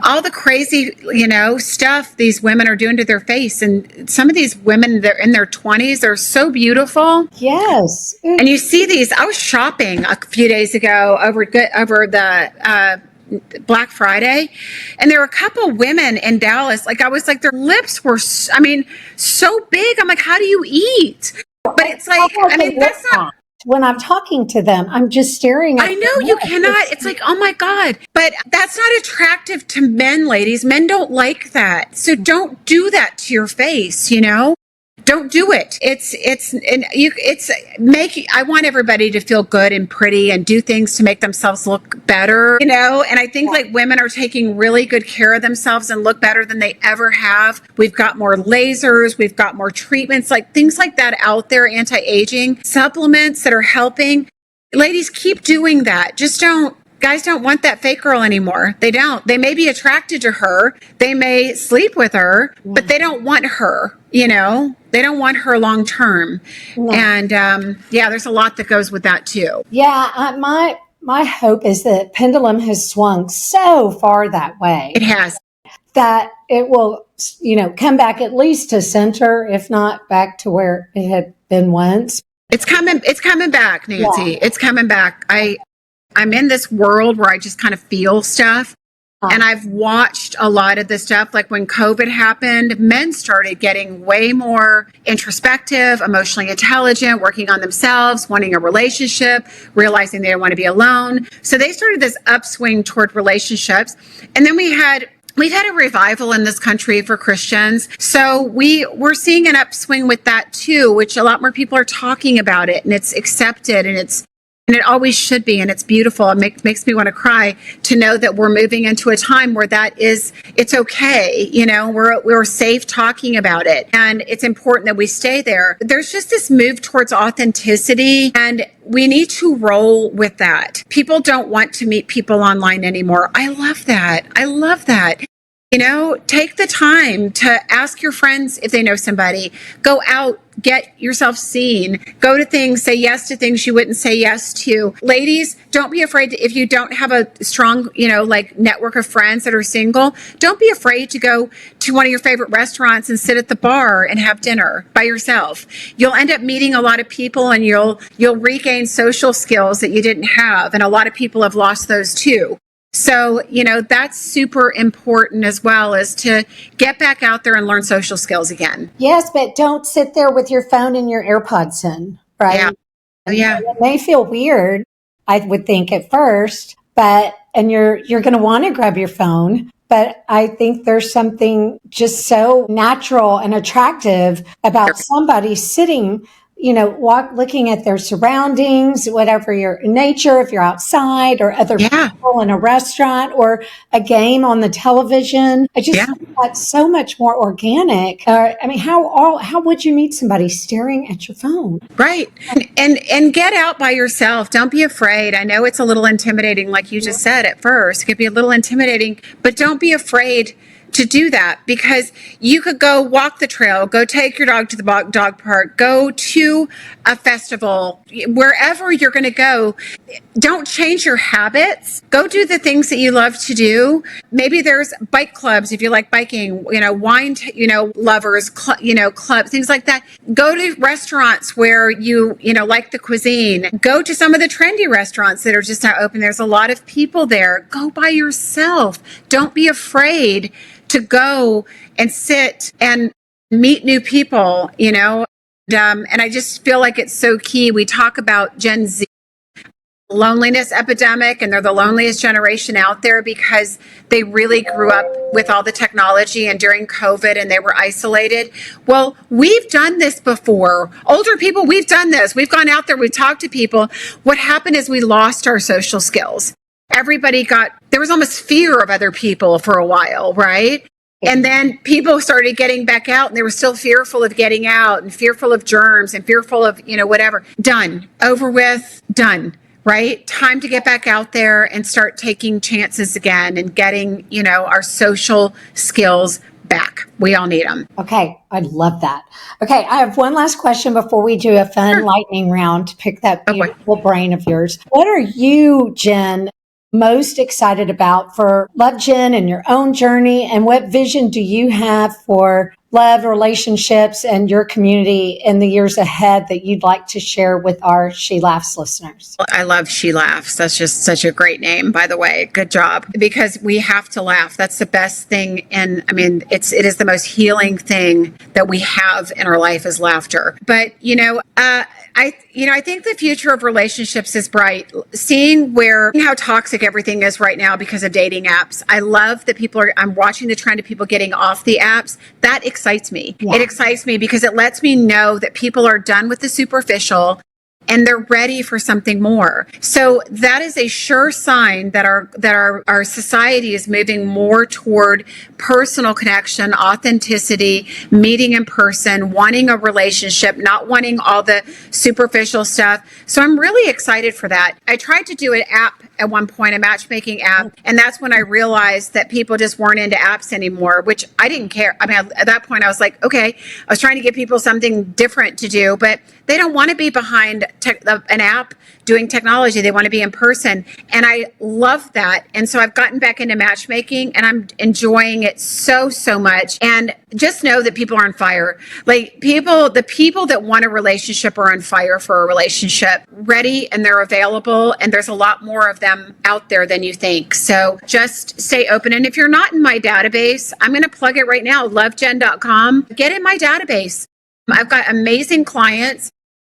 all the crazy, stuff these women are doing to their face. And some of these women, they're in their 20s, they're so beautiful. Yes. And you see these. I was shopping a few days ago over the Black Friday, and there were a couple women in Dallas. Like, I was like, their lips were, so big. I'm like, how do you eat? But it's like, I mean, that's not. When I'm talking to them, I'm just staring at I know you cannot. It's like, oh my God. But that's not attractive to men, ladies. Men don't like that. So don't do that to your face, Don't do it. I want everybody to feel good and pretty and do things to make themselves look better, and I think like women are taking really good care of themselves and look better than they ever have. We've got more lasers, we've got more treatments, like things like that out there, anti-aging supplements that are helping. Ladies, keep doing that. Guys don't want that fake girl anymore. They don't. They may be attracted to her. They may sleep with her, but they don't want her, They don't want her long term. No. And there's a lot that goes with that too. Yeah, my hope is that pendulum has swung so far that way. It has. That it will, come back at least to center, if not back to where it had been once. It's coming back, Nancy. Yeah. It's coming back. I'm in this world where I just kind of feel stuff. And I've watched a lot of the stuff. Like when COVID happened, men started getting way more introspective, emotionally intelligent, working on themselves, wanting a relationship, realizing they don't want to be alone. So they started this upswing toward relationships. And then we've had a revival in this country for Christians. So we're seeing an upswing with that too, which a lot more people are talking about it, and it's accepted, and it always should be, and it's beautiful. It makes me want to cry to know that we're moving into a time where it's okay. We're safe talking about it, and it's important that we stay there. There's just this move towards authenticity, and we need to roll with that. People don't want to meet people online anymore. I love that. Take the time to ask your friends if they know somebody. Go out, get yourself seen. Go to things, say yes to things you wouldn't say yes to. Ladies, don't be afraid if you don't have a strong, network of friends that are single. Don't be afraid to go to one of your favorite restaurants and sit at the bar and have dinner by yourself. You'll end up meeting a lot of people, and you'll regain social skills that you didn't have. And a lot of people have lost those too. So, that's super important as well, as to get back out there and learn social skills again. Yes, but don't sit there with your phone and your AirPods in, right? Yeah. It may feel weird, I would think at first, and you're going to want to grab your phone. But I think there's something just so natural and attractive about somebody sitting, looking at their surroundings, whatever your nature, if you're outside or other people in a restaurant or a game on the television. I just think that's so much more organic. How would you meet somebody staring at your phone? Right. And get out by yourself. Don't be afraid. I know it's a little intimidating, like you just said at first. It could be a little intimidating, but don't be afraid to do that, because you could go walk the trail, go take your dog to the dog park, go to a festival, wherever you're going to go. Don't change your habits. Go do the things that you love to do. Maybe there's bike clubs if you like biking, wine, lovers, clubs, things like that. Go to restaurants where you like the cuisine. Go to some of the trendy restaurants that are just now open. There's a lot of people there. Go by yourself. Don't be afraid to go and sit and meet new people, and I just feel like it's so key. We talk about Gen Z loneliness epidemic, and they're the loneliest generation out there because they really grew up with all the technology and during COVID, and they were isolated. Well, we've done this before. Older people, we've done this. We've gone out there, we've talked to people. What happened is we lost our social skills. There was almost fear of other people for a while, right? And then people started getting back out, and they were still fearful of getting out and fearful of germs and fearful of, whatever. Done. Over with. Done. Right? Time to get back out there and start taking chances again and getting, our social skills back. We all need them. Okay. I love that. Okay. I have one last question before we do a fun lightning round to pick that beautiful brain of yours. What are you, Jen, most excited about for Love Gen and your own journey? And what vision do you have for love, relationships, and your community in the years ahead that you'd like to share with our She Laughs listeners? I love She Laughs. That's just such a great name, by the way. Good job. Because we have to laugh. That's the best thing. And I mean, it is the most healing thing that we have in our life is laughter. But, I think the future of relationships is bright. Seeing how toxic everything is right now because of dating apps. I love that I'm watching the trend of people getting off the apps. That excites me. Yeah. It excites me because it lets me know that people are done with the superficial and they're ready for something more. So that is a sure sign that our society is moving more toward personal connection, authenticity, meeting in person, wanting a relationship, not wanting all the superficial stuff. So I'm really excited for that. I tried to do an app at one point, a matchmaking app, and that's when I realized that people just weren't into apps anymore, which I didn't care. I mean, at that point I was like, okay, I was trying to give people something different to do, but they don't want to be behind an app doing technology. They want to be in person. And I love that. And so I've gotten back into matchmaking and I'm enjoying it so much. And just know that people are on fire. Like the people that want a relationship are on fire for a relationship, ready, and they're available. And there's a lot more of them out there than you think. So just stay open. And if you're not in my database, I'm going to plug it right now, lovegen.com. Get in my database. I've got amazing clients.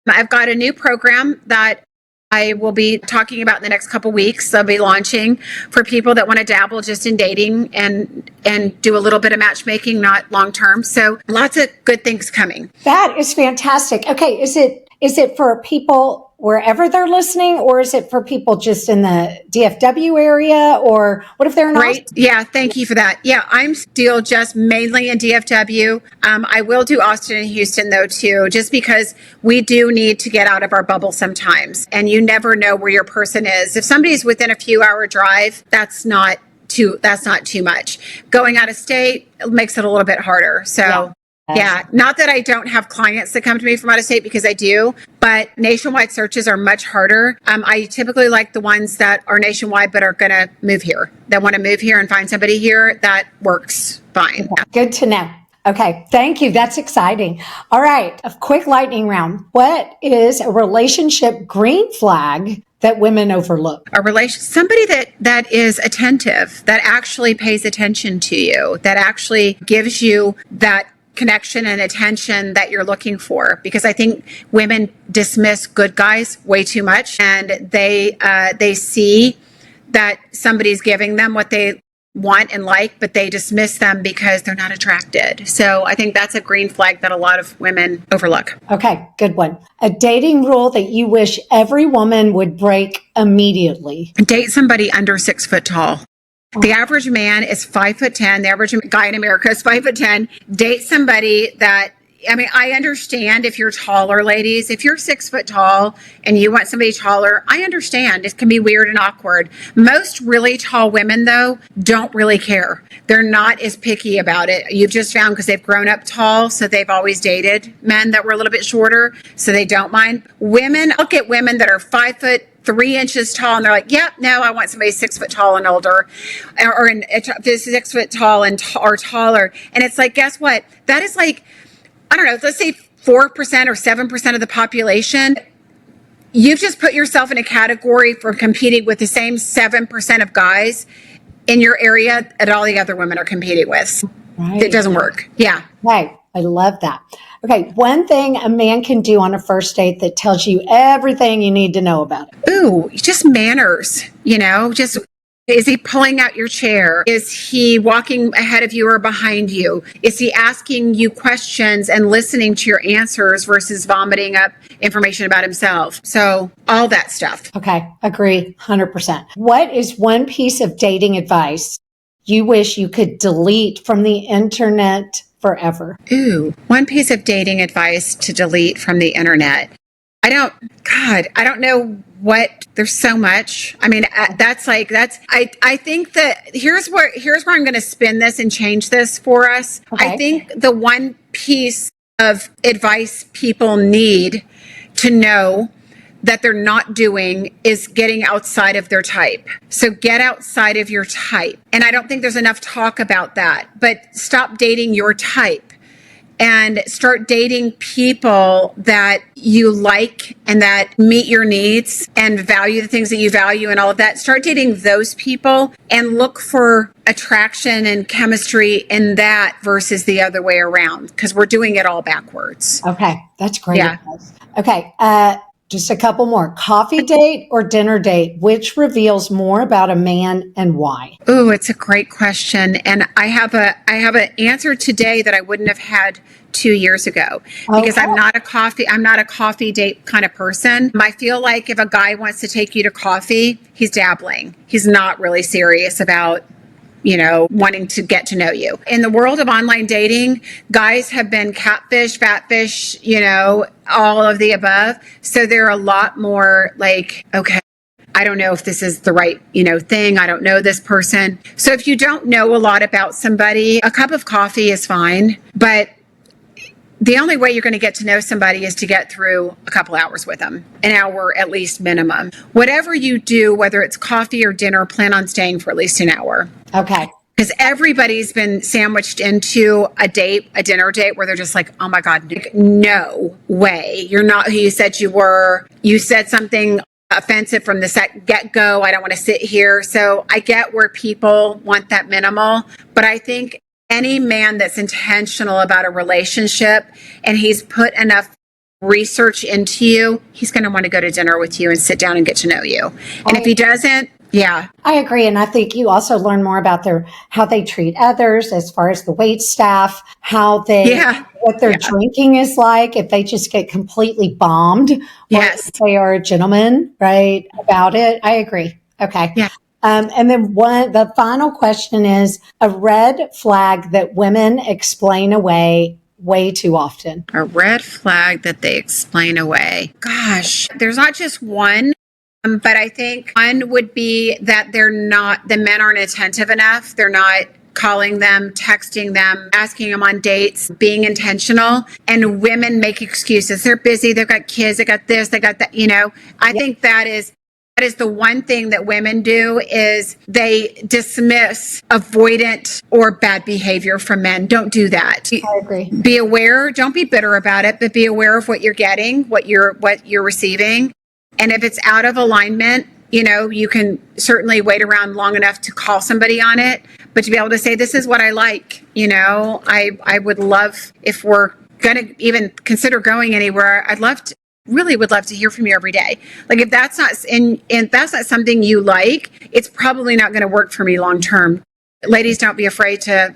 I've got a new program that I will be talking about in the next couple weeks. I'll be launching for people that want to dabble just in dating and do a little bit of matchmaking, not long term. So lots of good things coming. That is fantastic. Okay, is it for people wherever they're listening, or is it for people just in the DFW area, or what if they're not? Right. Yeah. Thank you for that. Yeah. I'm still just mainly in DFW. I will do Austin and Houston though, too, just because we do need to get out of our bubble sometimes. And you never know where your person is. If somebody's within a few hour drive, that's not too much. Going out of state makes it a little bit harder. So yeah, not that I don't have clients that come to me from out of state, because I do, but nationwide searches are much harder. I typically like the ones that are nationwide but are going to move here. That want to move here and find somebody here. That works fine. Okay. Good to know. Okay, thank you. That's exciting. All right, a quick lightning round. What is a relationship green flag that women overlook? Somebody that is attentive, that actually pays attention to you, that actually gives you that connection and attention that you're looking for, because I think women dismiss good guys way too much, and they see that somebody's giving them what they want and like, but they dismiss them because they're not attracted. So I think that's a green flag that a lot of women overlook. Okay, good one. A dating rule that you wish every woman would break immediately. Date somebody under 6 foot tall. The average man is 5'10". The average guy in America is 5'10". Date somebody that, I mean, I understand if you're taller, ladies. If you're 6 foot tall and you want somebody taller, I understand. It can be weird and awkward. Most really tall women, though, don't really care. They're not as picky about it. You've just found because they've grown up tall, so they've always dated men that were a little bit shorter, so they don't mind. Women, look at women that are 5'3" tall, and they're like, "Yep, no, I want somebody 6 foot tall and older, or 6 foot tall and or taller." And it's like, guess what? That is like, I don't know, let's say 4% or 7% of the population. You've just put yourself in a category for competing with the same 7% of guys in your area that all the other women are competing with. Right. It doesn't work. Yeah. Right. I love that. Okay. One thing a man can do on a first date that tells you everything you need to know about it. Ooh, just manners, just, is he pulling out your chair? Is he walking ahead of you or behind you? Is he asking you questions and listening to your answers versus vomiting up information about himself? So all that stuff. Okay. Agree 100%. What is one piece of dating advice you wish you could delete from the internet forever? Ooh, one piece of dating advice to delete from the internet. I don't know what, there's so much. I mean, I think that here's where I'm going to spin this and change this for us. Okay. I think the one piece of advice people need to know that they're not doing is getting outside of their type. So get outside of your type. And I don't think there's enough talk about that, but stop dating your type and start dating people that you like and that meet your needs and value the things that you value and all of that. Start dating those people and look for attraction and chemistry in that versus the other way around, because we're doing it all backwards. Okay, that's great. Yeah. Okay, just a couple more. Coffee date or dinner date? Which reveals more about a man and why? Oh, it's a great question. And I have an answer today that I wouldn't have had 2 years ago, because Okay. I'm not a coffee date kind of person. I feel like if a guy wants to take you to coffee, he's dabbling. He's not really serious about wanting to get to know you. In the world of online dating, guys have been catfish, fatfish, all of the above. So they're a lot more like, okay, I don't know if this is the right, thing. I don't know this person. So if you don't know a lot about somebody, a cup of coffee is fine. But the only way you're going to get to know somebody is to get through a couple hours with them, an hour at least minimum. Whatever you do, whether it's coffee or dinner, plan on staying for at least an hour. Okay. Because everybody's been sandwiched into a dinner date where they're just like, oh my God, no way. You're not who you said you were. You said something offensive from the get-go. I don't want to sit here. So I get where people want that minimal, but I think any man that's intentional about a relationship and he's put enough research into you, he's going to want to go to dinner with you and sit down and get to know you. And if he doesn't, yeah. I agree. And I think you also learn more about how they treat others as far as the wait staff, what their drinking is like, if they just get completely bombed, or if they are a gentleman, right, about it. I agree. Okay. Yeah. And then the final question is a red flag that women explain away way too often. A red flag that they explain away. Gosh, there's not just one. But I think one would be that the men aren't attentive enough. They're not calling them, texting them, asking them on dates, being intentional. And women make excuses. They're busy. They've got kids. They got this. They got that. I think that is the one thing that women do is they dismiss avoidant or bad behavior from men. Don't do that. I agree. Be aware. Don't be bitter about it, but be aware of what you're getting, what you're receiving. And if it's out of alignment, you can certainly wait around long enough to call somebody on it, but to be able to say, this is what I like, I would love, if we're going to even consider going anywhere, really would love to hear from you every day. Like if that's not, and that's not something you like, it's probably not going to work for me long term. Ladies, don't be afraid to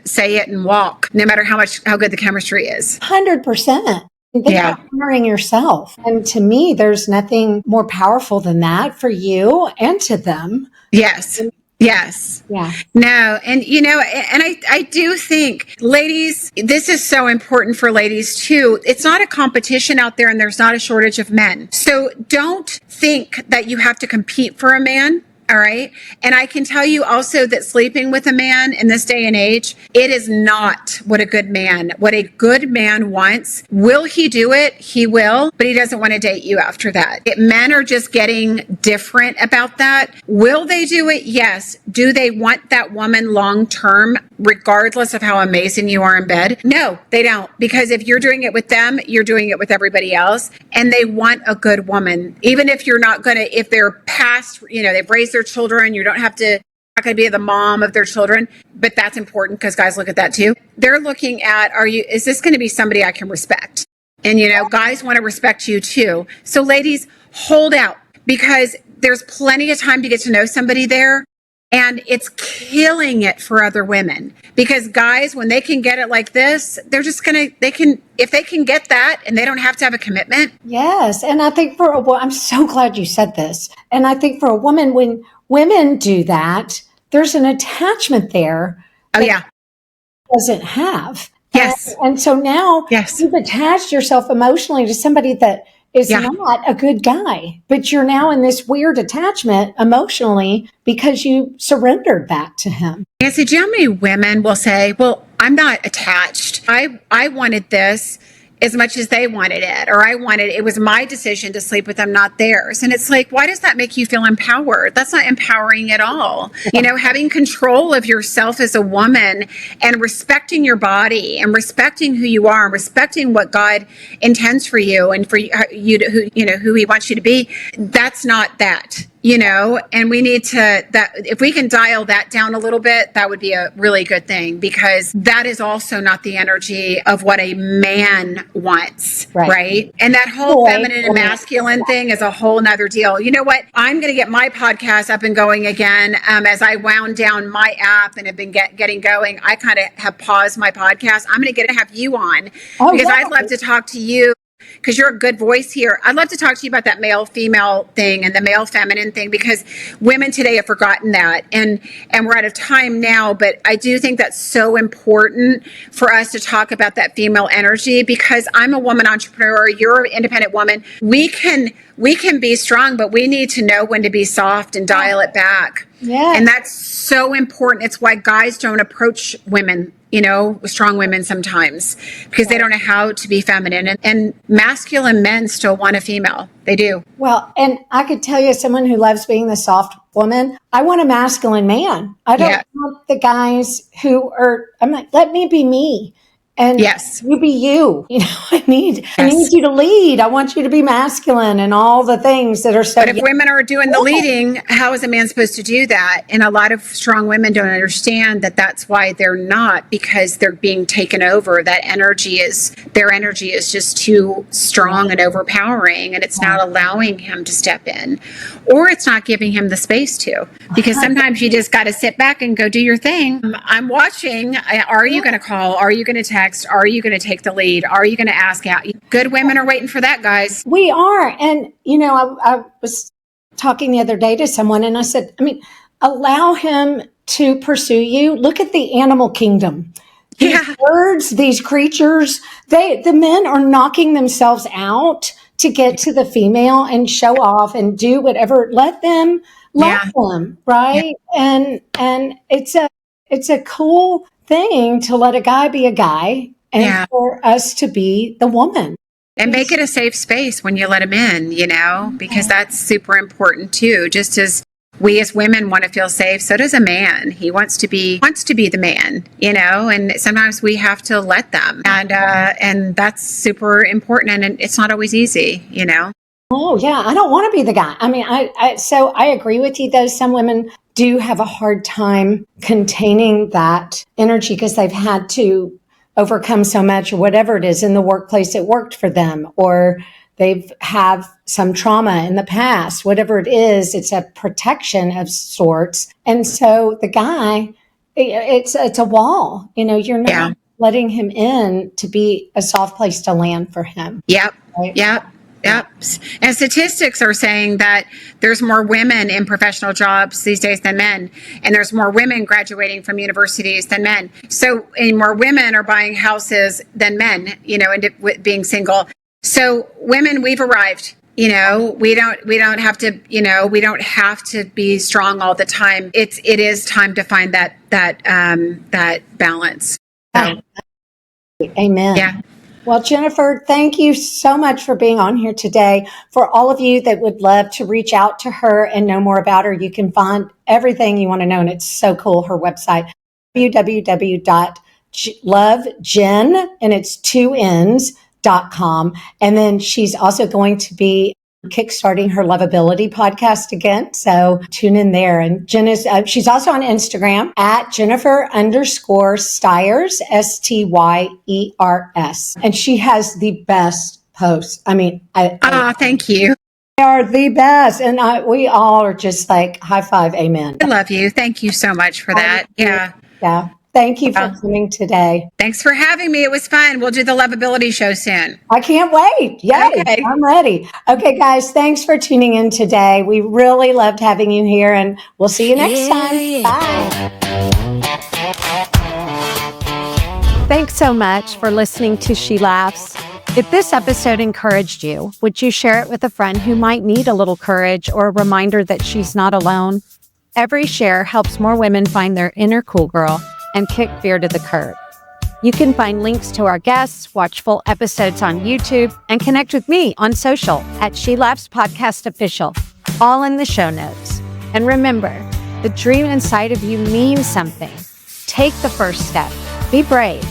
say it and walk, no matter how good the chemistry is. 100%. You're honoring yourself. And to me, there's nothing more powerful than that for you and to them. Yes. Yes. Yeah. No. And, and I do think, ladies, this is so important for ladies too. It's not a competition out there and there's not a shortage of men. So don't think that you have to compete for a man. All right. And I can tell you also that sleeping with a man in this day and age, it is not what a good man wants. Will he do it? He will, but he doesn't want to date you after that. Men are just getting different about that. Will they do it? Yes. Do they want that woman long term, regardless of how amazing you are in bed? No, they don't. Because if you're doing it with them, you're doing it with everybody else. And they want a good woman. Even if you're not going to, if they're past, they've raised their children, you don't have to, not going to be the mom of their children, but that's important because guys look at that too. They're looking at, is this going to be somebody I can respect? And guys want to respect you too. So ladies, hold out, because there's plenty of time to get to know somebody there. And it's killing it for other women, because guys, when they can get it like this, they're just if they can get that and they don't have to have a commitment. Yes. And I think I'm so glad you said this. And I think for a woman, when women do that, there's an attachment there. Oh yeah. Doesn't have. Yes. And so now you've attached yourself emotionally to somebody that is not a good guy, but you're now in this weird attachment emotionally because you surrendered that to him. Nancy, do you know how many women will say, well, I'm not attached. I wanted this. as much as they wanted it, or I wanted it. It was my decision to sleep with them, not theirs. And it's like, why does that make you feel empowered? That's not empowering at all. Having control of yourself as a woman and respecting your body and respecting who you are and respecting what God intends for you and for you to, who he wants you to be. That's not that. And we need that if we can dial that down a little bit, that would be a really good thing, because that is also not the energy of what a man wants, right? And that whole feminine and masculine thing is a whole nother deal. You know what? I'm going to get my podcast up and going again. As I wound down my app and have been getting going, I kind of have paused my podcast. I'm going to have you on because I'd love to talk to you, because you're a good voice here. I'd love to talk to you about that male-female thing and the male-feminine thing, because women today have forgotten that. And we're out of time now, but I do think that's so important for us to talk about that female energy, because I'm a woman entrepreneur. You're an independent woman. We can be strong, but we need to know when to be soft and dial it back. Yeah. And that's so important. It's why guys don't approach women, strong women sometimes, because they don't know how to be feminine. And masculine men still want a female. They do. Well, and I could tell you, as someone who loves being the soft woman, I want a masculine man. I don't want the guys who I'm like, let me be me. And you be you. I need you to lead. I want you to be masculine and all the things that are so. But if women are doing the leading, how is a man supposed to do that? And a lot of strong women don't understand that that's why they're not, because they're being taken over. Their energy is just too strong and overpowering, and it's not allowing him to step in, or it's not giving him the space to, because sometimes you just got to sit back and go do your thing. I'm watching. Are you going to call? Are you going to text? Are you going to take the lead? Are you going to ask out? Good women are waiting for that, guys. We are. And, I was talking the other day to someone and I said, allow him to pursue you. Look at the animal kingdom. These birds, these creatures, the men are knocking themselves out to get to the female and show off and do whatever. Let them love them, right? Yeah. And it's a cool thing to let a guy be a guy and for us to be the woman. And make it a safe space when you let him in, because that's super important too. Just as we as women want to feel safe, so does a man. He wants to be the man, and sometimes we have to let them. And that's super important, and it's not always easy, Oh yeah, I don't want to be the guy. So I agree with you though. Some women do have a hard time containing that energy because they've had to overcome so much, or whatever it is in the workplace it worked for them, or they've have some trauma in the past, whatever it is, it's a protection of sorts. And so the guy, it's a wall, you're not letting him in to be a soft place to land for him. Yep. Right? Yep. Yep. And statistics are saying that there's more women in professional jobs these days than men. And there's more women graduating from universities than men. So, and more women are buying houses than men, and being single. So women, we've arrived. We don't have to, we don't have to be strong all the time. It is time to find that balance. So. Amen. Yeah. Well, Jennifer, thank you so much for being on here today. For all of you that would love to reach out to her and know more about her, you can find everything you want to know. And it's so cool. Her website, www.lovejen, and it's 2 N's.com. And then she's also going to be kickstarting her Lovability podcast again. So tune in there. And Jen is, she's also on Instagram at Jennifer_Styers, STYERS. And she has the best posts. Thank you. They are the best. And we all are just like, high five, amen. I love you. Thank you so much for that. Yeah. Yeah. Thank you for coming today. Thanks for having me. It was fun. We'll do the Lovability show soon. I can't wait. Yay. Okay. I'm ready. Okay, guys, thanks for tuning in today. We really loved having you here, and we'll see you next time. Bye. Thanks so much for listening to She Laughs. If this episode encouraged you, would you share it with a friend who might need a little courage or a reminder that she's not alone? Every share helps more women find their inner cool girl and kick fear to the curb. You can find links to our guests, watch full episodes on YouTube, and connect with me on social at She Laughs Podcast Official, all in the show notes. And remember, the dream inside of you means something. Take the first step. Be brave.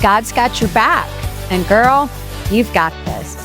God's got your back. And girl, you've got this.